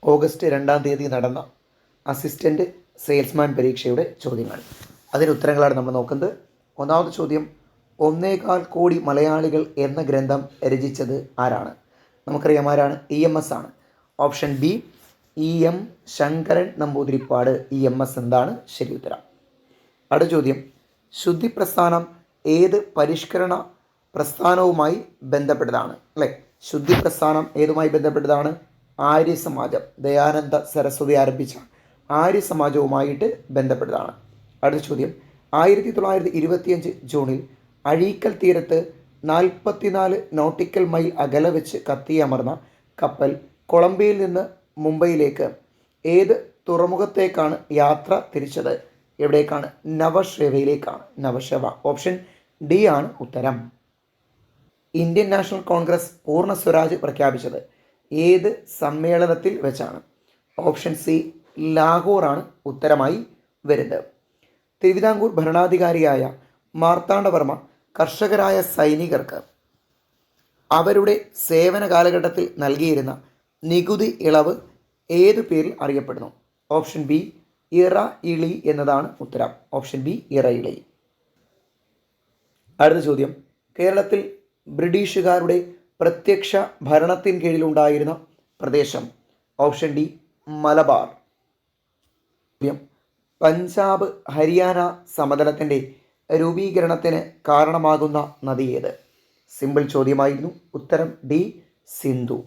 August 2 നടന്ന assistant salesman പരീക്ഷയുടെ ചോദ്യങ്ങൾ. അതിന് ഉത്തരങ്ങളാണ് നമ്മൾ നോക്കുന്നത്. ഒന്നാമത്തെ ചോദ്യം, 1.25 കോടി മലയാളികൾ എന്ന ഗ്രന്ഥം രചിച്ചത് ആരാണ്? നമുക്കറിയാം ആരാണ്. EMS ആണ്. Option B EM Shankaran Namboodiripad. EMS എന്താണ് ശരി ഉത്തരം. അടുത്ത ചോദ്യം, ശുദ്ധി പ്രസ്ഥാനം ഏത് പരിഷ്കരണ പ്രസ്ഥാനവുമായി ബന്ധപ്പെട്ടതാണ്? അല്ലേ, ശുദ്ധി പ്രസ്ഥാനം ഏതുമായി ബന്ധപ്പെട്ടതാണ്? ആര്യ സമാജം, ദയാനന്ദ സരസ്വതി ആരംഭിച്ച ആര്യ സമാജവുമായിട്ട് ബന്ധപ്പെട്ടതാണ്. അടുത്ത ചോദ്യം, 1925 ജൂണിൽ അഴീക്കൽ തീരത്ത് 44 നോട്ടിക്കൽ മൈൽ അകലെ വെച്ച് കത്തിയമർന്ന കപ്പൽ കൊളംബിയയിൽ നിന്ന് മുംബൈയിലേക്ക് ഏത് തുറമുഖത്തേക്കാണ് യാത്ര തിരിച്ചത്? എവിടേക്കാണ്? നവശേവയിലേക്കാണ്. നവശേവ. ഓപ്ഷൻ ഡി ആണ് ഉത്തരം. ഇന്ത്യൻ നാഷണൽ കോൺഗ്രസ് പൂർണ്ണ സ്വരാജ് പ്രഖ്യാപിച്ചത് ഏത് സമ്മേളനത്തിൽ വെച്ചാണ്? ഓപ്ഷൻ സി ലാഹോറാണ് ഉത്തരമായി വരുന്നത്. തിരുവിതാംകൂർ ഭരണാധികാരിയായ മാർത്താണ്ഡവർമ്മ കർഷകരായ സൈനികർക്ക് അവരുടെ സേവന കാലഘട്ടത്തിൽ നൽകിയിരുന്ന നികുതി ഇളവ് ഏതു പേരിൽ അറിയപ്പെടുന്നു? ഓപ്ഷൻ ബി ഇറ ഇളി എന്നതാണ് ഉത്തരം. ഓപ്ഷൻ ബി ഇറ ഇളി. അടുത്ത ചോദ്യം, കേരളത്തിൽ ബ്രിട്ടീഷുകാരുടെ പ്രത്യക്ഷ ഭരണത്തിൻ കീഴിലുണ്ടായിരുന്ന പ്രദേശം? Option D Malabar. പഞ്ചാബ് ഹരിയാന സമതലത്തിൻ്റെ രൂപീകരണത്തിന് കാരണമാകുന്ന നദി ഏത്? സിമ്പിൾ ചോദ്യമായിരുന്നു. ഉത്തരം ഡി സിന്ധു.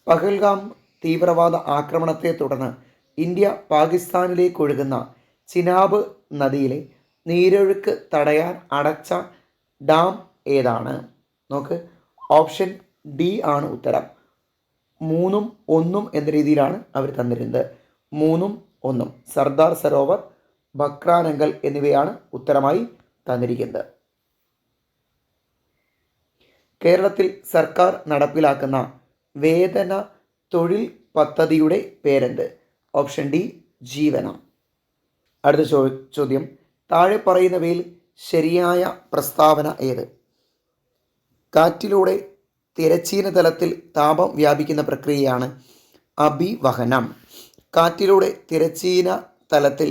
പഹൽഗാം തീവ്രവാദ ആക്രമണത്തെ തുടർന്ന് ഇന്ത്യ പാകിസ്ഥാനിലേക്ക് ഒഴുകുന്ന ചിനാബ് നദിയിലെ നീരൊഴുക്ക് തടയാൻ അടച്ച ഡാം ഏതാണ്? നോക്ക്, ഓപ്ഷൻ ഡി ആണ് ഉത്തരം. 3ഉം 1ഉം എന്ന രീതിയിലാണ് അവർ തന്നിരുന്നത്. 3ഉം 1ഉം. സർദാർ സരോവർ, ബക്രാനങ്കൽ എന്നിവയാണ് ഉത്തരമായി തന്നിരിക്കുന്നത്. കേരളത്തിൽ സർക്കാർ നടപ്പിലാക്കുന്ന വേതന തൊഴിൽ പദ്ധതിയുടെ പേരെന്ത്? ഓപ്ഷൻ ഡി ജീവനം. അടുത്ത ചോദ്യം, താഴെ പറയുന്നവയിൽ ശരിയായ പ്രസ്താവന ഏത്? കാറ്റിലൂടെ തിരശ്ചീന തലത്തിൽ താപം വ്യാപിക്കുന്ന പ്രക്രിയയാണ് അഭിവഹനം. കാറ്റിലൂടെ തിരശ്ചീന തലത്തിൽ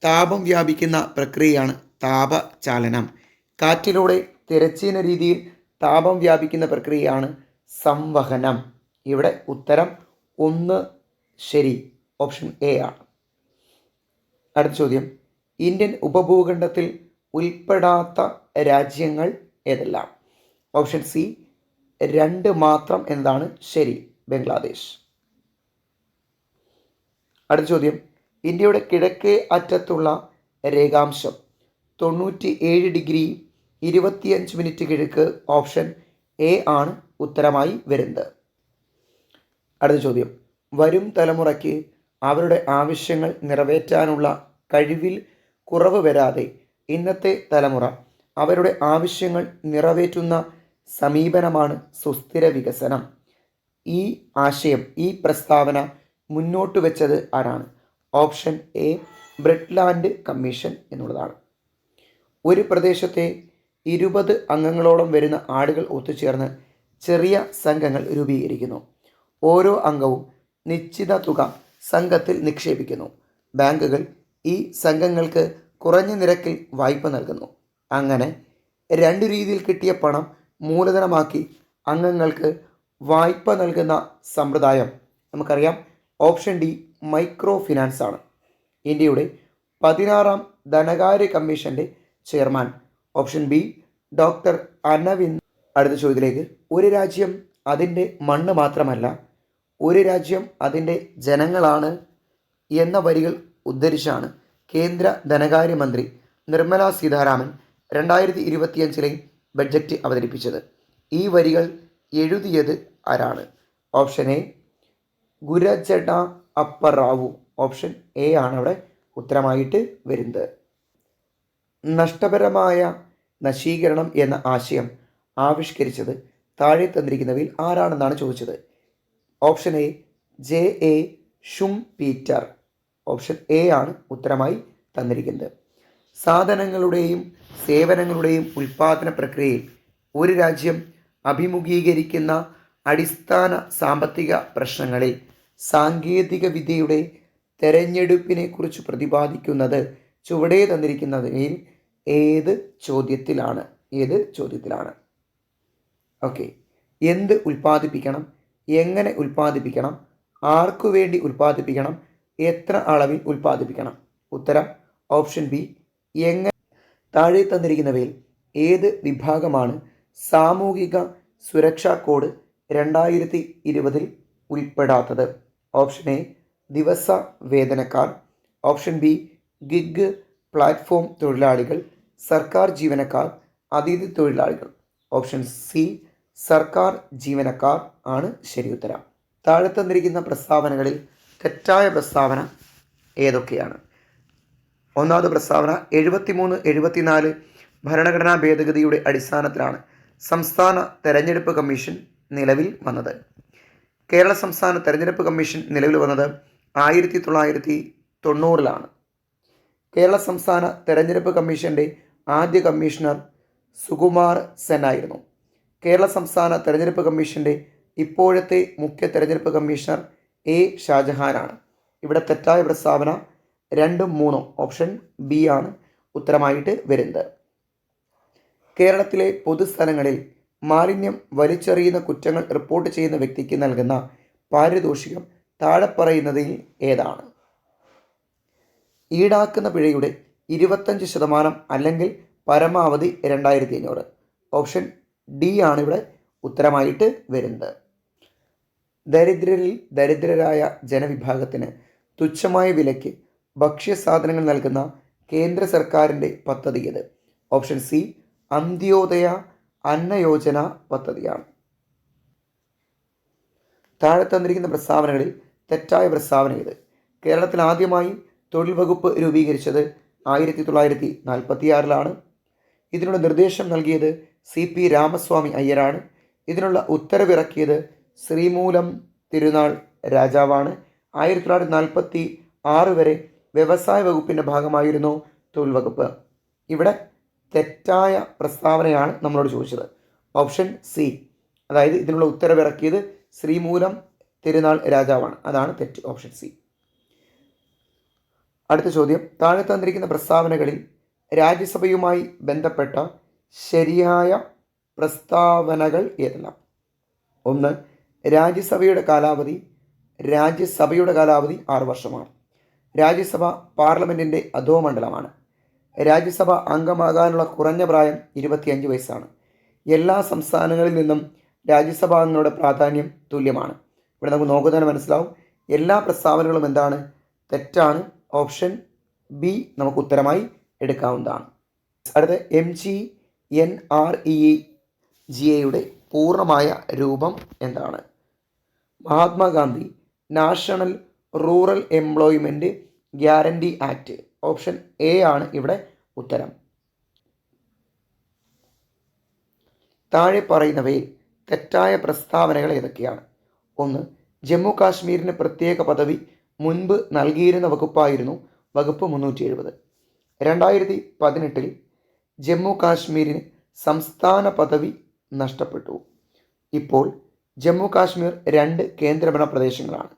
താപം വ്യാപിക്കുന്ന പ്രക്രിയയാണ് താപചാലനം. കാറ്റിലൂടെ തിരശ്ചീന രീതിയിൽ താപം വ്യാപിക്കുന്ന പ്രക്രിയയാണ് സംവഹനം. ഇവിടെ ഉത്തരം 1 ശരി. ഓപ്ഷൻ എ ആണ്. അടുത്ത ചോദ്യം, ഇന്ത്യൻ ഉപഭൂഖണ്ഡത്തിൽ ഉൾപ്പെടാത്ത രാജ്യങ്ങൾ ഏതെല്ലാം? ഓപ്ഷൻ സി 2 മാത്രം എന്നതാണ് ശരി. ബംഗ്ലാദേശ്. അടുത്ത ചോദ്യം, ഇന്ത്യയുടെ കിഴക്കേ അറ്റത്തുള്ള രേഖാംശം 97 ഡിഗ്രി 25 മിനിറ്റ് കിഴക്ക്. ഓപ്ഷൻ എ ആണ് ഉത്തരമായി വരുന്നത്. അടുത്ത ചോദ്യം, വരും തലമുറയ്ക്ക് അവരുടെ ആവശ്യങ്ങൾ നിറവേറ്റാനുള്ള കഴിവിൽ കുറവ് വരാതെ ഇന്നത്തെ തലമുറ അവരുടെ ആവശ്യങ്ങൾ നിറവേറ്റുന്ന സമീപനമാണ് സുസ്ഥിര വികസനം. ഈ ആശയം, ഈ പ്രസ്താവന മുന്നോട്ട് വെച്ചത് ആരാണ്? ഓപ്ഷൻ എ ബ്രിട്ട്ലാൻഡ് കമ്മീഷൻ എന്നുള്ളതാണ്. ഒരു പ്രദേശത്തെ 20 അംഗങ്ങളോളം വരുന്ന ആളുകൾ ഒത്തുചേർന്ന് ചെറിയ സംഘങ്ങൾ രൂപീകരിക്കുന്നു. ഓരോ അംഗവും നിശ്ചിത തുക സംഘത്തിൽ നിക്ഷേപിക്കുന്നു. ബാങ്കുകൾ ഈ സംഘങ്ങൾക്ക് കുറഞ്ഞ നിരക്കിൽ വായ്പ നൽകുന്നു. അങ്ങനെ 2 രീതിയിൽ കിട്ടിയ പണം മൂലധനമാക്കി അംഗങ്ങൾക്ക് വായ്പ നൽകുന്ന സമ്പ്രദായം നമുക്കറിയാം. ഓപ്ഷൻ ഡി മൈക്രോ ഫിനാൻസ് ആണ്. ഇന്ത്യയുടെ 16ാം ധനകാര്യ കമ്മീഷൻ്റെ ചെയർമാൻ ഓപ്ഷൻ ബി ഡോക്ടർ അനവിന്ദ്. അടുത്ത ചോദ്യത്തിലേക്ക്, ഒരു രാജ്യം അതിൻ്റെ മണ്ണ് മാത്രമല്ല, ഒരു രാജ്യം അതിൻ്റെ ജനങ്ങളാണ് എന്ന വരികൾ ഉദ്ധരിച്ചാണ് കേന്ദ്ര ധനകാര്യമന്ത്രി നിർമ്മല സീതാരാമൻ 2025 ബഡ്ജറ്റ് അവതരിപ്പിച്ചത്. ഈ വരികൾ എഴുതിയത് ആരാണ്? Option A Gurajada Apparao. Option A ആണ് അവിടെ ഉത്തരമായിട്ട് വരുന്നത്. നഷ്ടപരമായ നശീകരണം എന്ന ആശയം ആവിഷ്കരിച്ചത് താഴെ തന്നിരിക്കുന്നവയിൽ ആരാണെന്നാണ് ചോദിച്ചത്. Option A J.A. Schumpeter. Option A ആണ് ഉത്തരമായി തന്നിരിക്കുന്നത്. സാധനങ്ങളുടെയും സേവനങ്ങളുടെയും ഉൽപ്പാദന പ്രക്രിയയിൽ ഒരു രാജ്യം അഭിമുഖീകരിക്കുന്ന അടിസ്ഥാന സാമ്പത്തിക പ്രശ്നങ്ങളിൽ സാങ്കേതിക വിദ്യയുടെ തെരഞ്ഞെടുപ്പിനെ കുറിച്ച് പ്രതിപാദിക്കുന്നത് ചുവടെ തന്നിരിക്കുന്നതിൽ ഏത് ചോദ്യത്തിലാണ്? ഓക്കെ. എന്ത് ഉൽപ്പാദിപ്പിക്കണം, എങ്ങനെ ഉൽപ്പാദിപ്പിക്കണം, ആർക്കു വേണ്ടി ഉൽപ്പാദിപ്പിക്കണം, എത്ര അളവിൽ ഉൽപ്പാദിപ്പിക്കണം? ഉത്തരം ഓപ്ഷൻ ബി, എങ്ങനെ. താഴെ തന്നിരിക്കുന്നവയിൽ ഏത് വിഭാഗമാണ് സാമൂഹിക സുരക്ഷാ കോഡ് 2020 ഉൾപ്പെടാത്തത്? ഓപ്ഷൻ എ ദിവസ വേതനക്കാർ, ഓപ്ഷൻ ബി ഗിഗ് പ്ലാറ്റ്ഫോം തൊഴിലാളികൾ, സർക്കാർ ജീവനക്കാർ, അതിഥി തൊഴിലാളികൾ. ഓപ്ഷൻ സി സർക്കാർ ജീവനക്കാർ ആണ് ശരി ഉത്തരം. താഴെ തന്നിരിക്കുന്ന പ്രസ്താവനകളിൽ തെറ്റായ പ്രസ്താവന ഏതൊക്കെയാണ്? ഒന്നാമത് പ്രസ്താവന 73-74 ഭരണഘടനാ ഭേദഗതിയുടെ അടിസ്ഥാനത്തിലാണ് സംസ്ഥാന തെരഞ്ഞെടുപ്പ് കമ്മീഷൻ നിലവിൽ വന്നത്. കേരള സംസ്ഥാന തെരഞ്ഞെടുപ്പ് കമ്മീഷൻ നിലവിൽ വന്നത് 1990-ലാണ്. കേരള സംസ്ഥാന തെരഞ്ഞെടുപ്പ് കമ്മീഷൻ്റെ ആദ്യ കമ്മീഷണർ സുകുമാർ സെൻ ആയിരുന്നു. കേരള സംസ്ഥാന തെരഞ്ഞെടുപ്പ് കമ്മീഷൻ്റെ ഇപ്പോഴത്തെ മുഖ്യ തെരഞ്ഞെടുപ്പ് കമ്മീഷണർ എ ഷാജഹാനാണ്. ഇവിടെ തെറ്റായ പ്രസ്താവന 2ഉം 3ഉം ഓപ്ഷൻ ബി ആണ് ഉത്തരമായിട്ട് വരുന്നത്. കേരളത്തിലെ പൊതുസ്ഥലങ്ങളിൽ മാലിന്യം വലിച്ചെറിയുന്ന കുറ്റങ്ങൾ റിപ്പോർട്ട് ചെയ്യുന്ന വ്യക്തിക്ക് നൽകുന്ന പാരിതോഷികം താഴെ പറയുന്നതിൽ ഏതാണ്? ഈടാക്കുന്ന പിഴയുടെ 25% അല്ലെങ്കിൽ പരമാവധി 2500. ഓപ്ഷൻ ഡി ആണ് ഇവിടെ ഉത്തരമായിട്ട് വരുന്നത്. ദരിദ്രരായ ജനവിഭാഗത്തിന് തുച്ഛമായ വിലയ്ക്ക് ഭക്ഷ്യസാധനങ്ങൾ നൽകുന്ന കേന്ദ്ര സർക്കാരിൻ്റെ പദ്ധതി ഏത്? ഓപ്ഷൻ സി അന്ത്യോദയ അന്ന യോജന പദ്ധതിയാണ്. താഴെ തന്നിരിക്കുന്ന പ്രസ്താവനകളിൽ തെറ്റായ പ്രസ്താവന ഏത്? കേരളത്തിൽ ആദ്യമായി തൊഴിൽ വകുപ്പ് രൂപീകരിച്ചത് 1946-ലാണ്. ഇതിനുള്ള നിർദ്ദേശം നൽകിയത് CP രാമസ്വാമി അയ്യരാണ്. ഇതിനുള്ള ഉത്തരവിറക്കിയത് ശ്രീമൂലം തിരുനാൾ രാജാവാണ്. 1946 വരെ വ്യവസായ വകുപ്പിൻ്റെ ഭാഗമായിരുന്നു തൊഴിൽ വകുപ്പ്. ഇവിടെ തെറ്റായ പ്രസ്താവനയാണ് നമ്മളോട് ചോദിച്ചത്. ഓപ്ഷൻ സി, അതായത് ഇതിനുള്ള ഉത്തരവിറക്കിയത് ശ്രീമൂലം തിരുനാൾ രാജാവാണ്. അതാണ് തെറ്റ്, ഓപ്ഷൻ സി. അടുത്ത ചോദ്യം, താഴെ തന്നിരിക്കുന്ന പ്രസ്താവനകളിൽ രാജ്യസഭയുമായി ബന്ധപ്പെട്ട ശരിയായ പ്രസ്താവനകൾ ഏതെല്ലാം? 1. രാജ്യസഭയുടെ കാലാവധി 6 വർഷമാണ്. രാജ്യസഭ പാർലമെൻറ്റിൻ്റെ അധോമണ്ഡലമാണ്. രാജ്യസഭ അംഗമാകാനുള്ള കുറഞ്ഞ പ്രായം 25 വയസ്സാണ്. എല്ലാ സംസ്ഥാനങ്ങളിൽ നിന്നും രാജ്യസഭാ അംഗങ്ങളുടെ പ്രാധാന്യം തുല്യമാണ്. ഇവിടെ നമുക്ക് നോക്കുന്നതിന് മനസ്സിലാവും എല്ലാ പ്രസ്താവനകളും എന്താണ്? തെറ്റാണ്. ഓപ്ഷൻ ബി നമുക്ക് ഉത്തരമായി എടുക്കാവുന്നതാണ്. അടുത്ത MGNREGAയുടെ പൂർണ്ണമായ രൂപം എന്താണ്? Mahatma Gandhi national rural employment guarantee act. Option A ആണ് ഇവിടെ ഉത്തരം. താഴെ പറയുന്നവയിൽ തെറ്റായ പ്രസ്താവനകൾ ഏതൊക്കെയാണ്? 1. ജമ്മു കാശ്മീരിന് പ്രത്യേക പദവി മുൻപ് നൽകിയിരുന്ന വകുപ്പായിരുന്നു വകുപ്പ് 370. 2018 ജമ്മു കാശ്മീരിന് സംസ്ഥാന പദവി നഷ്ടപ്പെട്ടു. ഇപ്പോൾ ജമ്മു കാശ്മീർ 2 കേന്ദ്രഭരണ പ്രദേശങ്ങളാണ്.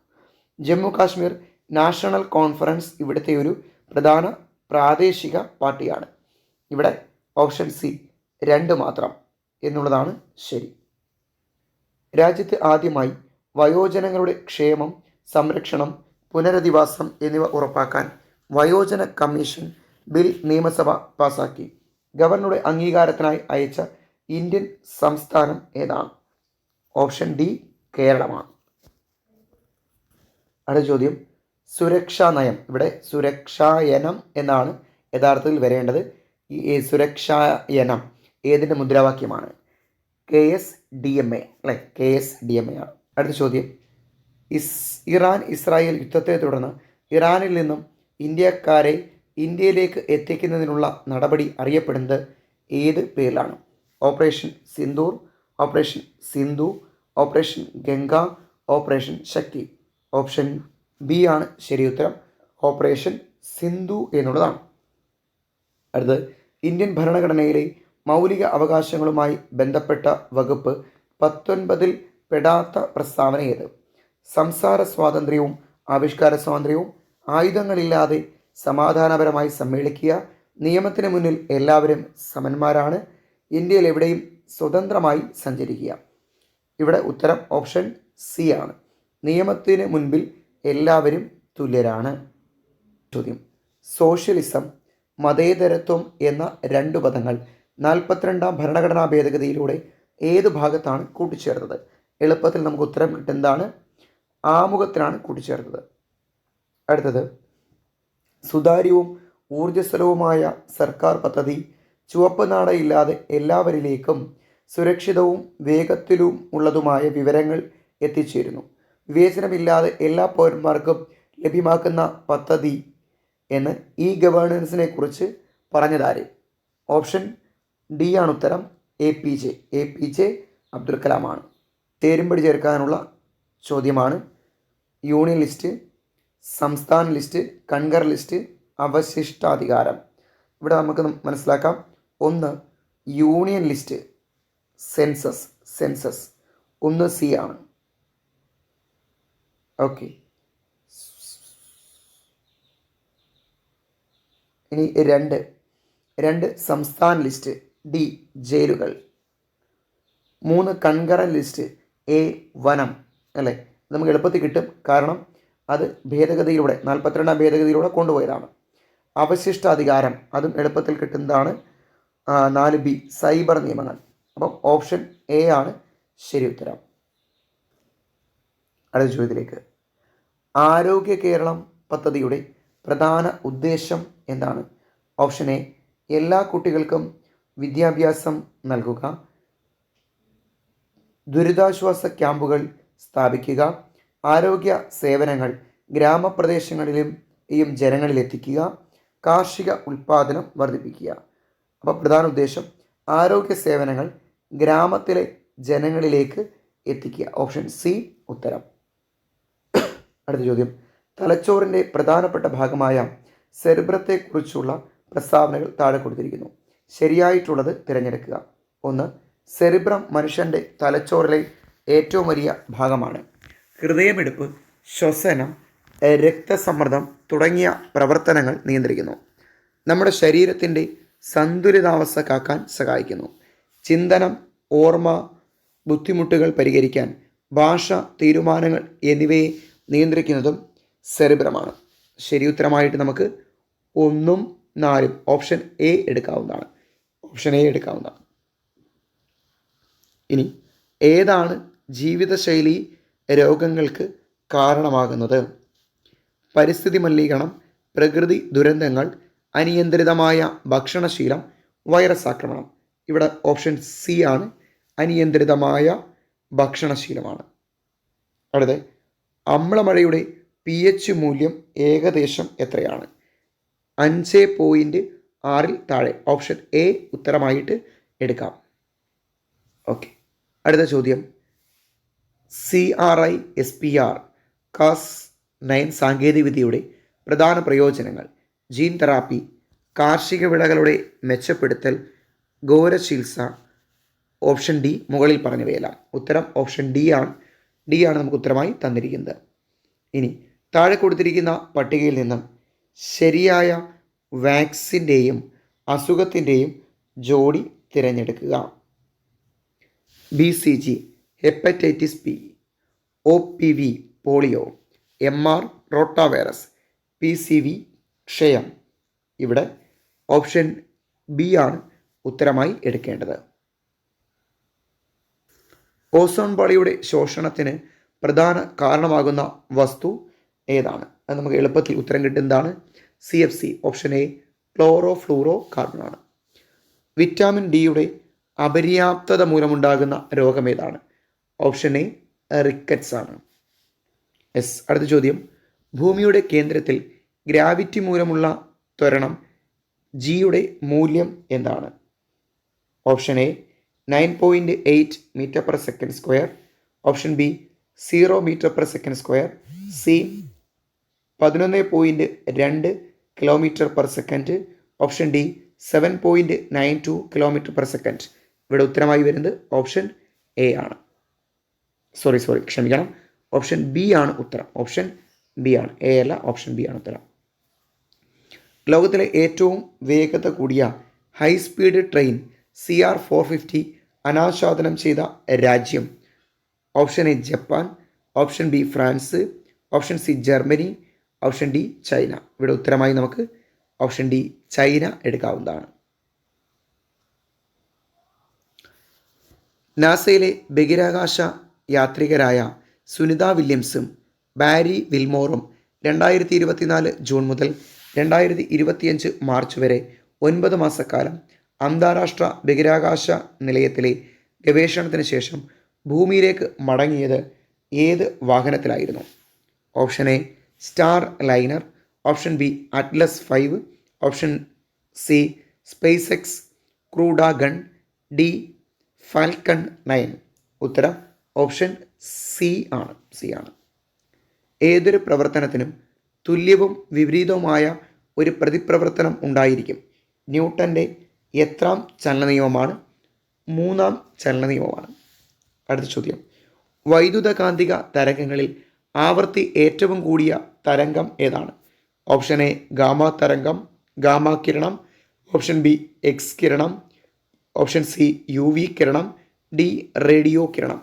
ജമ്മു കാശ്മീർ നാഷണൽ കോൺഫറൻസ് ഇവിടുത്തെ ഒരു പ്രധാന പ്രാദേശിക പാർട്ടിയാണ്. ഇവിടെ ഓപ്ഷൻ സി 2 മാത്രം എന്നുള്ളതാണ് ശരി. രാജ്യത്ത് ആദ്യമായി വയോജനങ്ങളുടെ ക്ഷേമം, സംരക്ഷണം, പുനരധിവാസം എന്നിവ ഉറപ്പാക്കാൻ വയോജന കമ്മീഷൻ ബിൽ നിയമസഭ പാസാക്കി. ഗവർണറുടെ അംഗീകാരത്തിനായി അയച്ച ഇന്ത്യൻ സംസ്ഥാനം ഏതാണ്? ഓപ്ഷൻ ഡി കേരളമാണ്. അടുത്ത ചോദ്യം, സുരക്ഷാ നയം. ഇവിടെ സുരക്ഷായനം എന്നാണ് യഥാർത്ഥത്തിൽ വരേണ്ടത്. ഈ സുരക്ഷായനം ഏതിൻ്റെ മുദ്രാവാക്യമാണ്? KSDMA അല്ലേ? KSDMA ആണ്. അടുത്ത ചോദ്യം, ഇറാൻ ഇസ്രായേൽ യുദ്ധത്തെ തുടർന്ന് ഇറാനിൽ നിന്നും ഇന്ത്യക്കാരെ ഇന്ത്യയിലേക്ക് എത്തിക്കുന്നതിനുള്ള നടപടി അറിയപ്പെടുന്നത് ഏത് പേരിലാണ്? Operation Sindoor, operation Sindhu, operation Ganga, operation Shakti. Option B ആണ് ശരി ഉത്തരം. ഓപ്പറേഷൻ സിന്ധു എന്നുള്ളതാണ്. അടുത്തത് ഇന്ത്യൻ ഭരണഘടനയിലെ മൗലിക അവകാശങ്ങളുമായി ബന്ധപ്പെട്ട വകുപ്പ് 19 പെടാത്ത പ്രസ്താവന ഏത്? സംസാര സ്വാതന്ത്ര്യവും ആവിഷ്കാര സ്വാതന്ത്ര്യവും, ആയുധങ്ങളില്ലാതെ സമാധാനപരമായി സമ്മേളിക്കുക, നിയമത്തിന് മുന്നിൽ എല്ലാവരും സമന്മാരാണ്, ഇന്ത്യയിൽ എവിടെയും സ്വതന്ത്രമായി സഞ്ചരിക്കുക. ഇവിടെ ഉത്തരം ഓപ്ഷൻ സി ആണ്. നിയമത്തിന് മുൻപിൽ എല്ലാവരും തുല്യരാണ്. ചോദ്യം: സോഷ്യലിസം, മതേതരത്വം എന്ന രണ്ടു പദങ്ങൾ 42ാം ഭരണഘടനാ ഭേദഗതിയിലൂടെ ഏത് ഭാഗത്താണ് കൂട്ടിച്ചേർത്തത്? എളുപ്പത്തിൽ നമുക്ക് ഉത്തരം കിട്ടുന്നതാണ്. ആമുഖത്തിനാണ് കൂട്ടിച്ചേർത്തത്. അടുത്തത്: സുതാര്യവും ഊർജ്ജസ്വലവുമായ സർക്കാർ പദ്ധതി ചുവപ്പ് നാടയില്ലാതെ എല്ലാവരിലേക്കും സുരക്ഷിതവും വേഗത്തിലും ഉള്ളതുമായ വിവരങ്ങൾ എത്തിച്ചേരുന്നു, വിവേചനമില്ലാതെ എല്ലാ പൗരന്മാർക്കും ലഭ്യമാക്കുന്ന പദ്ധതി എന്ന് ഈ ഗവേണൻസിനെ കുറിച്ച് പറഞ്ഞതാര്? ഓപ്ഷൻ ഡി ആണ് ഉത്തരം. എ പി ജെ അബ്ദുൽ കലാമാണ്. ചേരുംപടി ചേർക്കാനുള്ള ചോദ്യമാണ്. യൂണിയൻ ലിസ്റ്റ്, സംസ്ഥാന ലിസ്റ്റ്, കൺകർ ലിസ്റ്റ്, അവശിഷ്ടാധികാരം. ഇവിടെ നമുക്ക് മനസ്സിലാക്കാം. ഒന്ന് യൂണിയൻ ലിസ്റ്റ്, സെൻസസ്. ഒന്ന് സി ആണ്. ഓക്കെ. ഇനി രണ്ട് സംസ്ഥാന ലിസ്റ്റ്, ഡി ജയിലുകൾ. 3 കൺകറൻ ലിസ്റ്റ്, എ വനം. അല്ലേ? നമുക്ക് എളുപ്പത്തിൽ കിട്ടും, കാരണം അത് ഭേദഗതിയിലൂടെ 42ാം ഭേദഗതിയിലൂടെ കൊണ്ടുപോയതാണ്. അവശിഷ്ടാധികാരം അതും എളുപ്പത്തിൽ കിട്ടുന്നതാണ്. 4B സൈബർ നിയമങ്ങൾ. അപ്പം ഓപ്ഷൻ എ ആണ് ശരി ഉത്തരം. അടുത്ത ചോദ്യത്തിലേക്ക്. ആരോഗ്യ കേരളം പദ്ധതിയുടെ പ്രധാന ഉദ്ദേശം എന്താണ്? ഓപ്ഷൻ എ എല്ലാ കുട്ടികൾക്കും വിദ്യാഭ്യാസം നൽകുക, ദുരിതാശ്വാസ ക്യാമ്പുകൾ സ്ഥാപിക്കുക, ആരോഗ്യ സേവനങ്ങൾ ഗ്രാമപ്രദേശങ്ങളിലും ജനങ്ങളിലെത്തിക്കുക, കാർഷിക ഉൽപ്പാദനം വർദ്ധിപ്പിക്കുക. അപ്പോൾ പ്രധാന ഉദ്ദേശം ആരോഗ്യ സേവനങ്ങൾ ഗ്രാമത്തിലെ ജനങ്ങളിലേക്ക് എത്തിക്കുക. ഓപ്ഷൻ സി ഉത്തരം. അടുത്ത ചോദ്യം: തലച്ചോറിൻ്റെ പ്രധാനപ്പെട്ട ഭാഗമായ സെറിബ്രത്തെക്കുറിച്ചുള്ള പ്രസ്താവനകൾ താഴെ കൊടുത്തിരിക്കുന്നു. ശരിയായിട്ടുള്ളത് തിരഞ്ഞെടുക്കുക. 1. സെറിബ്രം മനുഷ്യൻ്റെ തലച്ചോറിലെ ഏറ്റവും വലിയ ഭാഗമാണ്. ഹൃദയമിടിപ്പ്, ശ്വസനം, രക്തസമ്മർദ്ദം തുടങ്ങിയ പ്രവർത്തനങ്ങൾ നിയന്ത്രിക്കുന്നു. നമ്മുടെ ശരീരത്തിൻ്റെ സന്തുലിതാവസ്ഥ കാക്കാൻ സഹായിക്കുന്നു. ചിന്തനം, ഓർമ്മ, ബുദ്ധിമുട്ടുകൾ പരിഹരിക്കാൻ, ഭാഷ, തീരുമാനങ്ങൾ എന്നിവയെ നിയന്ത്രിക്കുന്നതും സെറിബ്രമാണ്. ശരി ഉത്തരമായിട്ട് നമുക്ക് 1ഉം 4ഉം ഓപ്ഷൻ എ എടുക്കാവുന്നതാണ്. ഇനി ഏതാണ് ജീവിതശൈലി രോഗങ്ങൾക്ക് കാരണമാകുന്നത്? പരിസ്ഥിതി മലിനീകരണം, പ്രകൃതി ദുരന്തങ്ങൾ, അനിയന്ത്രിതമായ ഭക്ഷണശീലം, വൈറസ് ആക്രമണം. ഇവിടെ ഓപ്ഷൻ സി ആണ്. അനിയന്ത്രിതമായ ഭക്ഷണശീലമാണ്. അടുത്ത: അമ്ലമഴയുടെ pH മൂല്യം ഏകദേശം എത്രയാണ്? 5.6 താഴെ. ഓപ്ഷൻ എ ഉത്തരമായിട്ട് എടുക്കാം. ഓക്കെ. അടുത്ത ചോദ്യം: CRISPR Cas9 സാങ്കേതികവിദ്യയുടെ പ്രധാന പ്രയോജനങ്ങൾ. ജീൻ തെറാപ്പി, കാർഷിക വിളകളുടെ മെച്ചപ്പെടുത്തൽ, ഘോരചികിത്സ. ഓപ്ഷൻ ഡി മുകളിൽ പറഞ്ഞവയെല്ലാം. ഉത്തരം ഓപ്ഷൻ ഡി ആണ് നമുക്ക് ഉത്തരമായി തന്നിരിക്കുന്നത്. ഇനി താഴെ കൊടുത്തിരിക്കുന്ന പട്ടികയിൽ നിന്നും ശരിയായ വാക്സിൻ്റെയും അസുഖത്തിൻ്റെയും ജോഡി തിരഞ്ഞെടുക്കുക. BCG hepatitis B, OPV polio, MR rotavirus, PCV ക്ഷയം. ഇവിടെ ഓപ്ഷൻ ബി ആണ് ഉത്തരമായി എടുക്കേണ്ടത്. ഓസോൺ പാളിയുടെ ശോഷണത്തിന് പ്രധാന കാരണമാകുന്ന വസ്തു ഏതാണ്? അത് നമുക്ക് എളുപ്പത്തിൽ ഉത്തരം കിട്ടുന്നതാണ്. CFC option A chloro fluoro carbon ആണ്. വിറ്റാമിൻ ഡിയുടെ അപര്യാപ്തത മൂലമുണ്ടാകുന്ന രോഗം ഏതാണ്? ഓപ്ഷൻ എ റിക്കറ്റ്സ് ആണ്. അടുത്ത ചോദ്യം: ഭൂമിയുടെ കേന്ദ്രത്തിൽ ഗ്രാവിറ്റി മൂലമുള്ള ത്വരണം ജിയുടെ മൂല്യം എന്താണ്? Option A 9.8 metre per second square. Option B 0 metre per second square. C 11.2 kilometre per second. Option D 7.92 km/s. ഇവിടെ ഉത്തരമായി വരുന്നത് ഓപ്ഷൻ എ ആണ്. സോറി ക്ഷമിക്കണം, ഓപ്ഷൻ ബി ആണ് ഉത്തരം. ഓപ്ഷൻ ബി ആണ്, എ അല്ല, ഓപ്ഷൻ ബി ആണ് ഉത്തരം. ലോകത്തിലെ ഏറ്റവും വേഗത കൂടിയ ഹൈ സ്പീഡ് ട്രെയിൻ CR450 അനാച്ഛാദനം ചെയ്ത രാജ്യം? Option A Japan, option B France, option C Germany, option D China. ഇവിടെ ഉത്തരമായി നമുക്ക് ഓപ്ഷൻ ഡി ചൈന എടുക്കാവുന്നതാണ്. നാസയിലെ ബഹിരാകാശ യാത്രികരായ സുനിത വില്യംസും ബാരി വിൽമോറും 2024 ജൂൺ മുതൽ 2025 മാർച്ച് വരെ 9 മാസക്കാലം അന്താരാഷ്ട്ര ബഹിരാകാശ നിലയത്തിലെ ഗവേഷണത്തിന് ശേഷം ഭൂമിയിലേക്ക് മടങ്ങിയത് ഏത് വാഹനത്തിലായിരുന്നു? Option A Starliner, option B Atlas 5, option C SpaceX Crew Dragon, D Falcon 9. ഉത്തരം ഓപ്ഷൻ സി ആണ്. ഏതൊരു പ്രവർത്തനത്തിനും തുല്യവും വിപരീതവുമായ ഒരു പ്രതിപ്രവർത്തനം ഉണ്ടായിരിക്കും. ന്യൂട്ടൻ്റെ എത്രാം ചലനനിയമമാണ്? 3-ാം ചലനനിയമമാണ്. അടുത്ത ചോദ്യം, വൈദ്യുതകാന്തിക തരംഗങ്ങളിൽ ആവൃത്തി ഏറ്റവും കൂടിയ തരംഗം ഏതാണ്? ഓപ്ഷൻ എ ഗാമ തരംഗം, ഗാമ കിരണം, ഓപ്ഷൻ ബി എക്സ് കിരണം, ഓപ്ഷൻ സി UV കിരണം, ഡി റേഡിയോ കിരണം.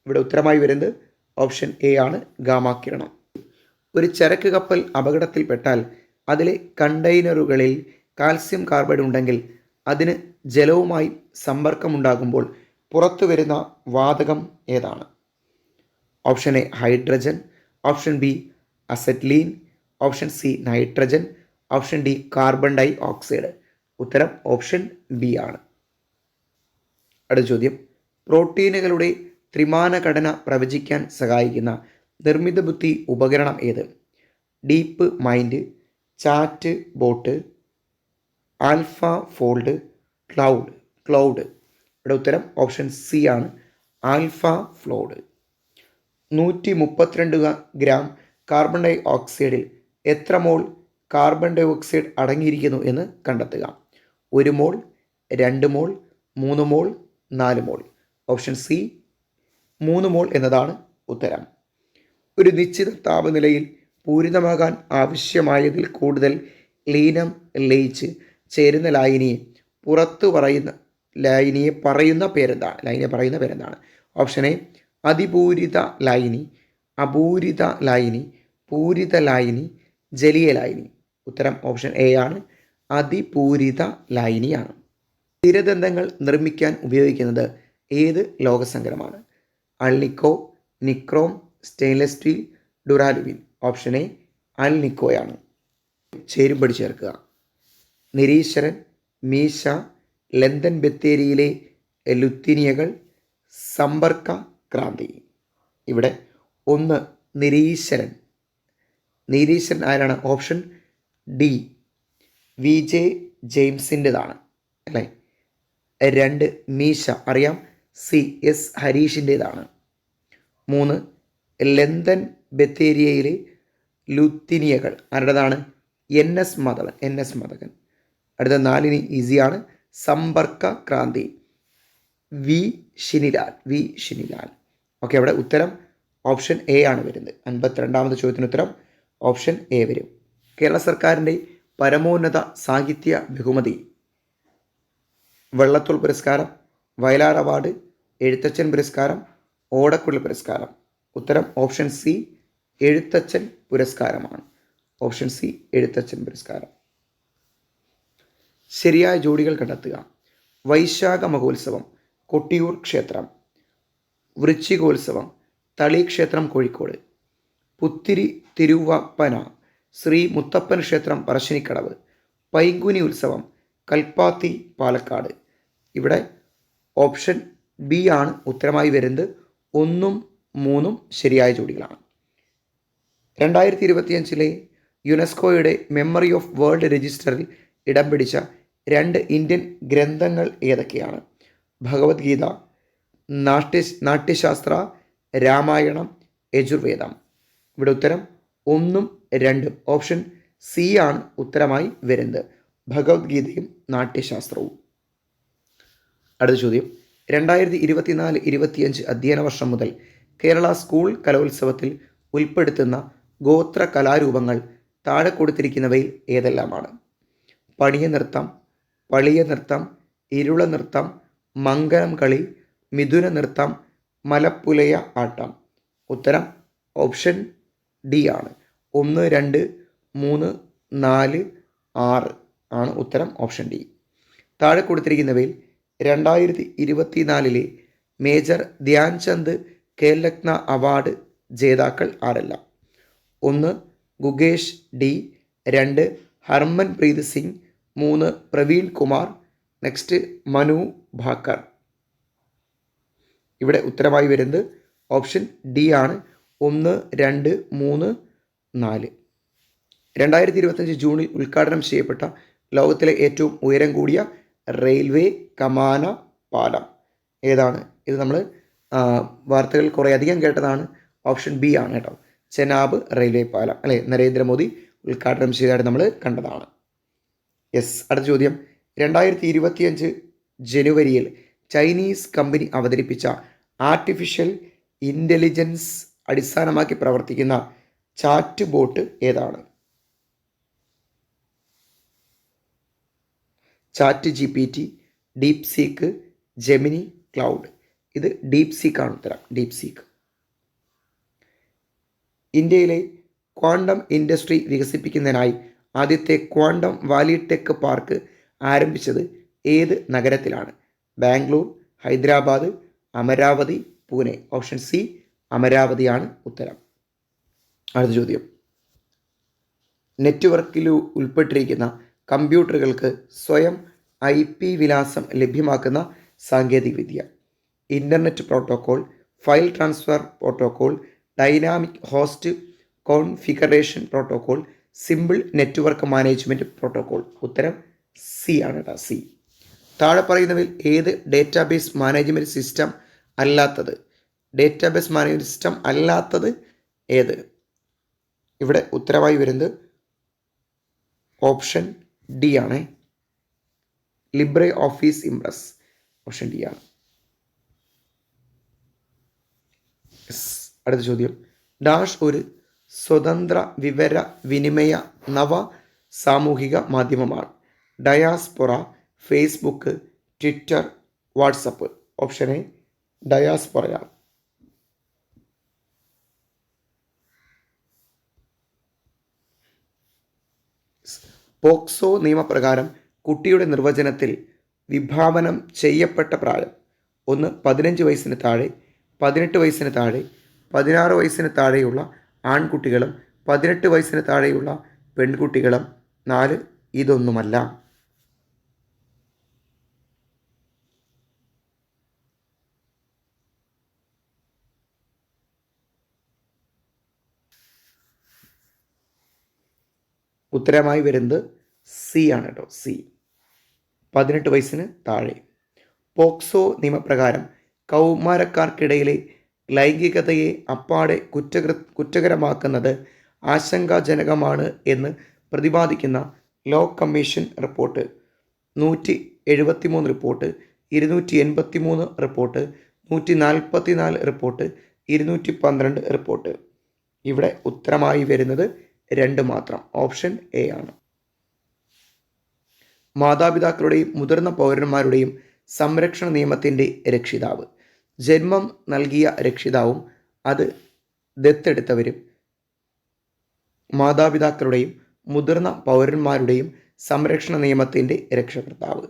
ഇവിടെ ഉത്തരമായി വരുന്നത് ഓപ്ഷൻ എ ആണ്, ഗാമ കിരണം. ഒരു ചരക്ക് കപ്പൽ അപകടത്തിൽപ്പെട്ടാൽ അതിലെ കണ്ടെയ്നറുകളിൽ കാൽസ്യം കാർബൈഡ് ഉണ്ടെങ്കിൽ അതിന് ജലവുമായി സമ്പർക്കമുണ്ടാകുമ്പോൾ പുറത്തു വരുന്ന വാതകം ഏതാണ്? Option A hydrogen, option B acetylene, option C nitrogen, option D carbon ഡൈ ഓക്സൈഡ്. ഉത്തരം ഓപ്ഷൻ ബി ആണ്. അടുത്ത ചോദ്യം, പ്രോട്ടീനുകളുടെ ത്രിമാന ഘടന പ്രവചിക്കാൻ സഹായിക്കുന്ന നിർമ്മിത ബുദ്ധി ഉപകരണം ഏത്? DeepMind, chatbot, AlphaFold, Claude. ഇവിടെ ഉത്തരം ഓപ്ഷൻ സി ആണ്, ആൽഫ ഫ്ലോഡ്. 132 ഗ്രാം കാർബൺ ഡൈ ഓക്സൈഡിൽ എത്ര മോൾ കാർബൺ ഡൈ ഓക്സൈഡ് അടങ്ങിയിരിക്കുന്നു എന്ന് കണ്ടെത്തുക. 1 മോൾ, 2 മോൾ, 3 മോൾ, 4 മോൾ. ഓപ്ഷൻ സി 3 മോൾ എന്നതാണ് ഉത്തരം. ഒരു നിശ്ചിത താപനിലയിൽ പൂരിതമാകാൻ ആവശ്യമായതിൽ കൂടുതൽ ലീനം ലയിച്ച് ചേരുന്ന ലായനിയെ പറയുന്ന പേരെന്താണ്? ഓപ്ഷൻ എ അതിപൂരിത ലായനി, അപൂരിത ലായനി, പൂരിത ലായനി, ജലീയ ലായനി. ഉത്തരം ഓപ്ഷൻ എ ആണ്, അതിപൂരിത ലായനിയാണ്. സ്ഥിരദന്തങ്ങൾ നിർമ്മിക്കാൻ ഉപയോഗിക്കുന്നത് ഏത് ലോഹസങ്കരമാണ്? Alnico, nichrome, stainless steel, duralumin. Option A അൾനിക്കോയാണ്. ചേരുംപടി ചേർക്കുക. നിരീശ്വരൻ, മീശ, ലന്തൻ ബത്തേരിയിലെ ലുത്തിനിയകൾ, സമ്പർക്ക ക്രാന്തി. ഇവിടെ 1 നിരീശ്വരൻ ആരാണ്? ഓപ്ഷൻ ഡി VJ ജെയിംസിൻ്റെതാണ് അല്ലേ. 2 മീശ അറിയാം, CS ഹരീഷിൻ്റെതാണ്. 3 ലന്തൻ ബത്തേരിയയിലെ ലുത്തിനിയകൾ ആരുടേതാണ്? NS മദകൻ. അടുത്ത 4 ഈസിയാണ്, സമ്പർക്ക ക്രാന്തി, വി ഷിനിലാൽ. ഓക്കെ, അവിടെ ഉത്തരം ഓപ്ഷൻ എ ആണ് വരുന്നത്. 52ാമത്തെ ചോദ്യത്തിന് ഉത്തരം ഓപ്ഷൻ എ വരും. കേരള സർക്കാരിൻ്റെ പരമോന്നത സാഹിത്യ ബഹുമതി? വള്ളത്തോൾ പുരസ്കാരം, വയലാർ അവാർഡ്, എഴുത്തച്ഛൻ പുരസ്കാരം, ഓടക്കുഴൽ പുരസ്കാരം. ഉത്തരം ഓപ്ഷൻ സി എഴുത്തച്ഛൻ പുരസ്കാരമാണ്. ഓപ്ഷൻ സി എഴുത്തച്ഛൻ പുരസ്കാരം. ശരിയായ ജോഡികൾ കണ്ടെത്തുക. വൈശാഖ മഹോത്സവം കൊട്ടിയൂർ ക്ഷേത്രം, വൃശ്ചികോത്സവം തളി ക്ഷേത്രം കോഴിക്കോട്, പുത്തിരി തിരുവപ്പന ശ്രീ മുത്തപ്പൻ ക്ഷേത്രം പറശ്ശിനിക്കടവ്, പൈങ്കുനി ഉത്സവം കൽപ്പാത്തി പാലക്കാട്. ഇവിടെ ഓപ്ഷൻ ബി ആണ് ഉത്തരമായി വരുന്നത്. 1ഉം 3ഉം ശരിയായ ജോഡികളാണ്. 2025 യുനെസ്കോയുടെ മെമ്മറി ഓഫ് വേൾഡ് രജിസ്റ്ററിൽ ഇടം പിടിച്ച 2 ഇന്ത്യൻ ഗ്രന്ഥങ്ങൾ ഏതൊക്കെയാണ്? ഭഗവത്ഗീത, നാട്യശാസ്ത്ര, രാമായണം, യജുർവേദം. ഇവിടെ ഉത്തരം 1ഉം 2ഉം. ഓപ്ഷൻ സി ആണ് ഉത്തരമായി വരുന്നത്. ഭഗവത്ഗീതയും നാട്യശാസ്ത്രവും. അടുത്ത ചോദ്യം, 2024-25 അധ്യയന വർഷം മുതൽ കേരള സ്കൂൾ കലോത്സവത്തിൽ ഉൾപ്പെടുത്തുന്ന ഗോത്ര കലാരൂപങ്ങൾ താഴെ കൊടുത്തിരിക്കുന്നവയിൽ ഏതെല്ലാമാണ്? പണിയ നൃത്തം, പളിയ നൃത്തം, ഇരുള നൃത്തം, മംഗലം കളി, മിഥുന നൃത്തം, മലപ്പുലയ ആട്ടം. ഉത്തരം ഓപ്ഷൻ ഡി ആണ്. 1, 2, 3, 4, 6 ആണ് ഉത്തരം. Option D. താഴെ കൊടുത്തിരിക്കുന്നവയിൽ 2024 മേജർ ധ്യാൻചന്ദ് ഖേൽരത്ന അവാർഡ് ജേതാക്കൾ ആരെല്ലാം? 1 ഗുകേഷ് ഡി, 2 ഹർമൻപ്രീത് സിംഗ്, 3 പ്രവീൺ കുമാർ, നെക്സ്റ്റ് മനു ഭാക്കർ. ഇവിടെ ഉത്തരമായി വരുന്നത് ഓപ്ഷൻ ഡി ആണ്. 1, 2, 3, 4. 2025 ജൂണിൽ ഉദ്ഘാടനം ചെയ്യപ്പെട്ട ലോകത്തിലെ ഏറ്റവും ഉയരം കൂടിയ റെയിൽവേ കമാന പാലം ഏതാണ്? ഇത് നമ്മൾ വാർത്തകൾ കുറേ അധികം കേട്ടതാണ്. ഓപ്ഷൻ ബി ആണ് കേട്ടോ. ചെനാബ് റെയിൽവേ പാലം അല്ലേ, നരേന്ദ്രമോദി ഉദ്ഘാടനം ചെയ്തതായിട്ട് നമ്മൾ കണ്ടതാണ്. യെസ്. അടുത്ത ചോദ്യം, 2025 ജനുവരിയിൽ ചൈനീസ് കമ്പനി അവതരിപ്പിച്ച ആർട്ടിഫിഷ്യൽ ഇൻ്റലിജൻസ് അടിസ്ഥാനമാക്കി പ്രവർത്തിക്കുന്ന ചാറ്റ് ബോട്ട് ഏതാണ്? Chat GPT, deep seek, Gemini, cloud. ഇത് ഡീപ് സീക്കാണ് ഉത്തരം. Deep seek. ഇന്ത്യയിലെ ക്വാണ്ടം ഇൻഡസ്ട്രി വികസിപ്പിക്കുന്നതിനായി ആദ്യത്തെ ക്വാണ്ടം വാലി ടെക് പാർക്ക് ആരംഭിച്ചത് ഏത് നഗരത്തിലാണ്? ബാംഗ്ലൂർ, ഹൈദരാബാദ്, അമരാവതി, പൂനെ. ഓപ്ഷൻ സി അമരാവതിയാണ് ഉത്തരം. അടുത്ത ചോദ്യം, നെറ്റ്വർക്കിൽ ഉൾപ്പെട്ടിരിക്കുന്ന കമ്പ്യൂട്ടറുകൾക്ക് സ്വയം IP വിലാസം ലഭ്യമാക്കുന്ന സാങ്കേതികവിദ്യ? Internet protocol, file transfer protocol, dynamic host configuration protocol, simple network management protocol. ഉത്തരം സി ആണ് കേട്ടോ. സി. താഴെ പറയുന്നവയിൽ ഏത് ഡേറ്റാബേസ് മാനേജ്മെൻറ്റ് സിസ്റ്റം അല്ലാത്തത്? ഡേറ്റാബേസ് മാനേജ്മെൻറ്റ് സിസ്റ്റം അല്ലാത്തത് ഏത്? ഇവിടെ ഉത്തരമായി വരുന്നത് ഓപ്ഷൻ ഡി ആണ്. Libre office Impress. Option D ആണ്. അടുത്ത ചോദ്യം, ഡാഷ് ഒരു സ്വതന്ത്ര വിവര വിനിമയ നവ സാമൂഹിക മാധ്യമമാണ്? Diaspora, Facebook, Twitter, WhatsApp. Option A ഡയാസ്പൊറയാണ്. പോക്സോ നിയമപ്രകാരം കുട്ടിയുടെ നിർവചനത്തിൽ വിഭാവനം ചെയ്യപ്പെട്ട പ്രായം? 1 15 വയസ്സിന് താഴെ, 18 വയസ്സിന് താഴെ, 16 വയസ്സിന് താഴെയുള്ള ആൺകുട്ടികളും 18 വയസ്സിന് താഴെയുള്ള പെൺകുട്ടികളും. 4 ഇതൊന്നുമല്ല. ഉത്തരമായി വരുന്നത് സി ആണ് കേട്ടോ. സി 18 വയസ്സിന് താഴെ. പോക്സോ നിയമപ്രകാരം കൗമാരക്കാർക്കിടയിലെ ലൈംഗികതയെ അപ്പാടെ കുറ്റകരമാക്കുന്നത് ആശങ്കാജനകമാണ് എന്ന് പ്രതിപാദിക്കുന്ന law commission report? 173 report, 283 report, 144 report, 212 report. ഇവിടെ ഉത്തരമായി വരുന്നത് 2 മാത്രം. ഓപ്ഷൻ എ ആണ്. മാതാപിതാക്കളുടെയും മുതിർന്ന പൗരന്മാരുടെയും സംരക്ഷണ നിയമത്തിൻ്റെ രക്ഷിതാവ്? ജന്മം നൽകിയ രക്ഷിതാവും അത് ദത്തെടുത്തവരും. മാതാപിതാക്കളുടെയും മുതിർന്ന പൗരന്മാരുടെയും സംരക്ഷണ നിയമത്തിൻ്റെ രക്ഷകർത്താവ്?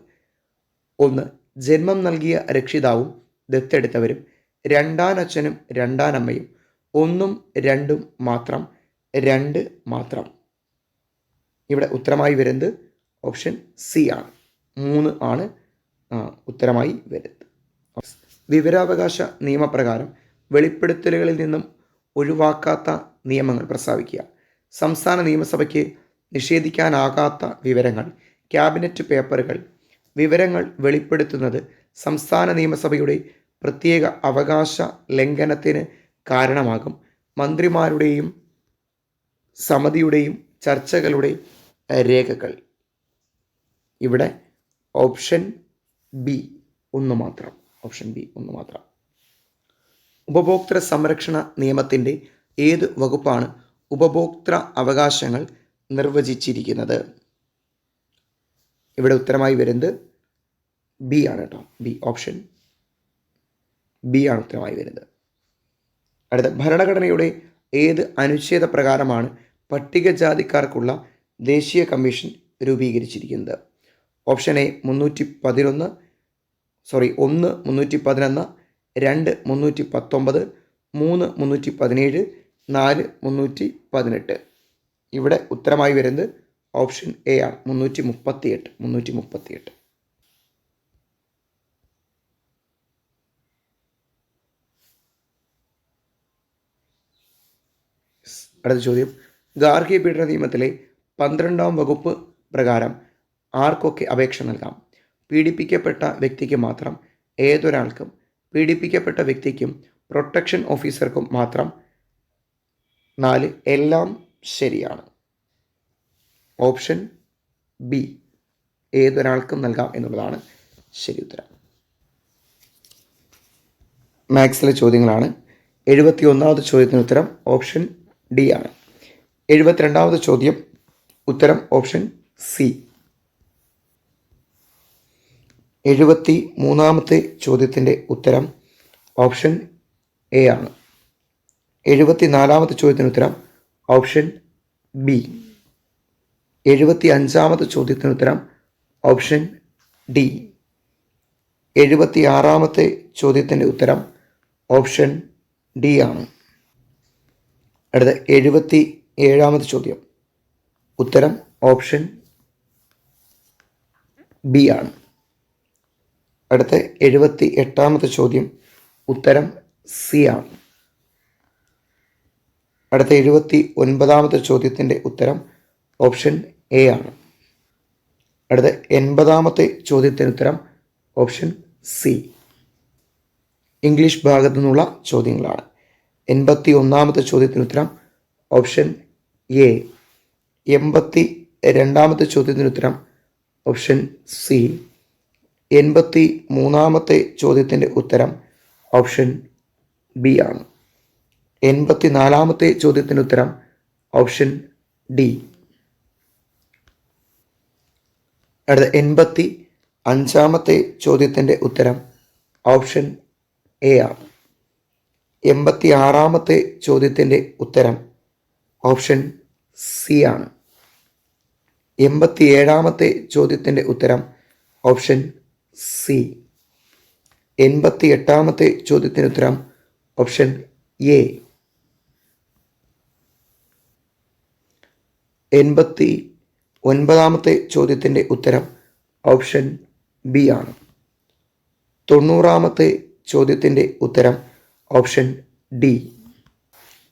1 ജന്മം നൽകിയ രക്ഷിതാവും ദത്തെടുത്തവരും. രണ്ടാനച്ഛനും രണ്ടാനമ്മയും. 1ഉം 2ഉം മാത്രം. 2 മാത്രം. ഇവിടെ ഉത്തരമായി വരുന്നത് ഓപ്ഷൻ സി ആണ്. 3 ആണ് ഉത്തരമായി വരുന്നത്. വിവരാവകാശ നിയമപ്രകാരം വെളിപ്പെടുത്തലുകളിൽ നിന്നും ഒഴിവാക്കാത്ത നിയമങ്ങൾ പ്രസ്താവിക്കുക? സംസ്ഥാന നിയമസഭയ്ക്ക് നിഷേധിക്കാനാകാത്ത വിവരങ്ങൾ, ക്യാബിനറ്റ് പേപ്പറുകൾ. വിവരങ്ങൾ വെളിപ്പെടുത്തുന്നത് സംസ്ഥാന നിയമസഭയുടെ പ്രത്യേക അവകാശ ലംഘനത്തിന് കാരണമാകും. മന്ത്രിമാരുടെയും സമിതിയുടെയും ചർച്ചകളുടെ രേഖകൾ. ഇവിടെ ഓപ്ഷൻ ബി ഒന്ന് മാത്രം. ഓപ്ഷൻ ബി ഒന്ന് മാത്രം. ഉപഭോക്തൃ സംരക്ഷണ നിയമത്തിൻ്റെ ഏത് വകുപ്പാണ് ഉപഭോക്തൃ അവകാശങ്ങൾ നിർവചിച്ചിരിക്കുന്നത്? ഇവിടെ ഉത്തരമായി വരുന്നത് ബി ആണ് കേട്ടോ. ബി, ഓപ്ഷൻ ബി ആണ് ഉത്തരമായി വരുന്നത്. അടുത്ത, ഭരണഘടനയുടെ ഏത് അനുച്ഛേദ പ്രകാരമാണ് പട്ടികജാതിക്കാർക്കുള്ള ദേശീയ കമ്മീഷൻ രൂപീകരിച്ചിരിക്കുന്നത്? Option A 111, 1 311, 2 319, 3 317, 4 318. ഇവിടെ ഉത്തരമായി വരുന്നത് ഓപ്ഷൻ എ ആണ്, 338. അടുത്ത ചോദ്യം, ഗാർഹിക പീഡന നിയമത്തിലെ 12ാം വകുപ്പ് പ്രകാരം ആർക്കൊക്കെ അപേക്ഷ നൽകാം? പീഡിപ്പിക്കപ്പെട്ട വ്യക്തിക്ക് മാത്രം, ഏതൊരാൾക്കും, പീഡിപ്പിക്കപ്പെട്ട വ്യക്തിക്കും, പ്രൊട്ടക്ഷൻ ഓഫീസർക്കും മാത്രം. 4 എല്ലാം ശരിയാണ്. ഓപ്ഷൻ ബി ഏതൊരാൾക്കും നൽകാം എന്നുള്ളതാണ് ശരി ഉത്തരം. മാത്സിലെ ചോദ്യങ്ങളാണ്. 71ാമത് ചോദ്യത്തിന് ഉത്തരം ഓപ്ഷൻ ഡി ആണ്. 72ാമത് ചോദ്യം ഉത്തരം ഓപ്ഷൻ സി. 73ാമത്തെ ചോദ്യത്തിൻ്റെ ഉത്തരം ഓപ്ഷൻ എ ആണ്. 74ാമത്തെ ചോദ്യത്തിന് ഉത്തരം ഓപ്ഷൻ ബി. 75ാമത്തെ ചോദ്യത്തിന് ഉത്തരം ഓപ്ഷൻ ഡി. 76ാമത്തെ ചോദ്യത്തിൻ്റെ ഉത്തരം ഓപ്ഷൻ ഡി ആണ്. അടുത്ത 77ാമത്തെ ചോദ്യം ഉത്തരം ഓപ്ഷൻ ബി ആണ്. അടുത്ത 78ാമത്തെ ചോദ്യം ഉത്തരം സി ആണ്. അടുത്ത 79ാമത്തെ ചോദ്യത്തിൻ്റെ ഉത്തരം ഓപ്ഷൻ എ ആണ്. അടുത്ത 80ാമത്തെ ചോദ്യത്തിന് ഉത്തരം ഓപ്ഷൻ സി. ഇംഗ്ലീഷ് ഭാഗത്തു നിന്നുള്ള ചോദ്യങ്ങളാണ്. 81ാമത്തെ ചോദ്യത്തിന് ഉത്തരം ഓപ്ഷൻ എ. 82ാമത്തെ ചോദ്യത്തിന് ഉത്തരം ഓപ്ഷൻ സി. 83ാമത്തെ ചോദ്യത്തിൻ്റെ ഉത്തരം ഓപ്ഷൻ ബി ആണ്. 84ാമത്തെ ചോദ്യത്തിന് ഉത്തരം ഓപ്ഷൻ ഡി. അടുത്ത 85ാമത്തെ ചോദ്യത്തിൻ്റെ ഉത്തരം ഓപ്ഷൻ എ ആണ്. 86ാമത്തെ ചോദ്യത്തിൻ്റെ ഉത്തരം ഓപ്ഷൻ സി ആണ്. 87ാമത്തെ ചോദ്യത്തിൻ്റെ ഉത്തരം ഓപ്ഷൻ സി. 88ാമത്തെ ചോദ്യത്തിന് ഉത്തരം ഓപ്ഷൻ എ. 89ാമത്തെ ചോദ്യത്തിൻ്റെ ഉത്തരം ഓപ്ഷൻ ബി ആണ്. 90ാമത്തെ ചോദ്യത്തിൻ്റെ ഉത്തരം ഓപ്ഷൻ ഡി.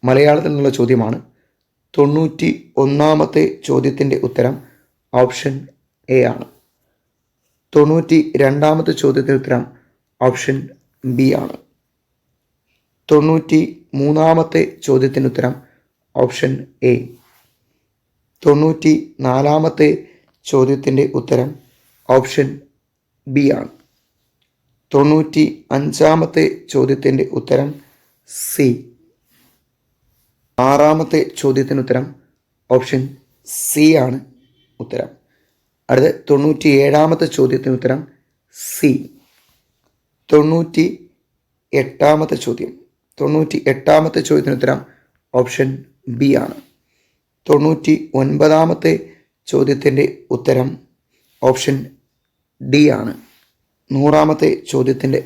മലയാളത്തിൽ നിന്നുള്ള ചോദ്യമാണ്. 91ാമത്തെ ചോദ്യത്തിൻ്റെ ഉത്തരം ഓപ്ഷൻ എ ആണ്. 92ാമത്തെ ചോദ്യത്തിൻ്റെ ഉത്തരം ഓപ്ഷൻ ബി ആണ്. 93ാമത്തെ ചോദ്യത്തിൻ്റെ ഉത്തരം ഓപ്ഷൻ എ. 94ാമത്തെ ചോദ്യത്തിൻ്റെ ഉത്തരം ഓപ്ഷൻ ബി ആണ്. 95ാമത്തെ ചോദ്യത്തിൻ്റെ ഉത്തരം സി. 6ാമത്തെ ചോദ്യത്തിന് ഉത്തരം ഓപ്ഷൻ സി ആണ് ഉത്തരം. അടുത്ത 97ാമത്തെ ചോദ്യത്തിന് ഉത്തരം സി. 98ാമത്തെ ചോദ്യം 98ാമത്തെ ചോദ്യത്തിന് ഉത്തരം ഓപ്ഷൻ ബി ആണ്. 99ാമത്തെ ചോദ്യത്തിൻ്റെ ഉത്തരം ഓപ്ഷൻ ഡി ആണ്. 100ാമത്തെ ചോദ്യത്തിൻ്റെ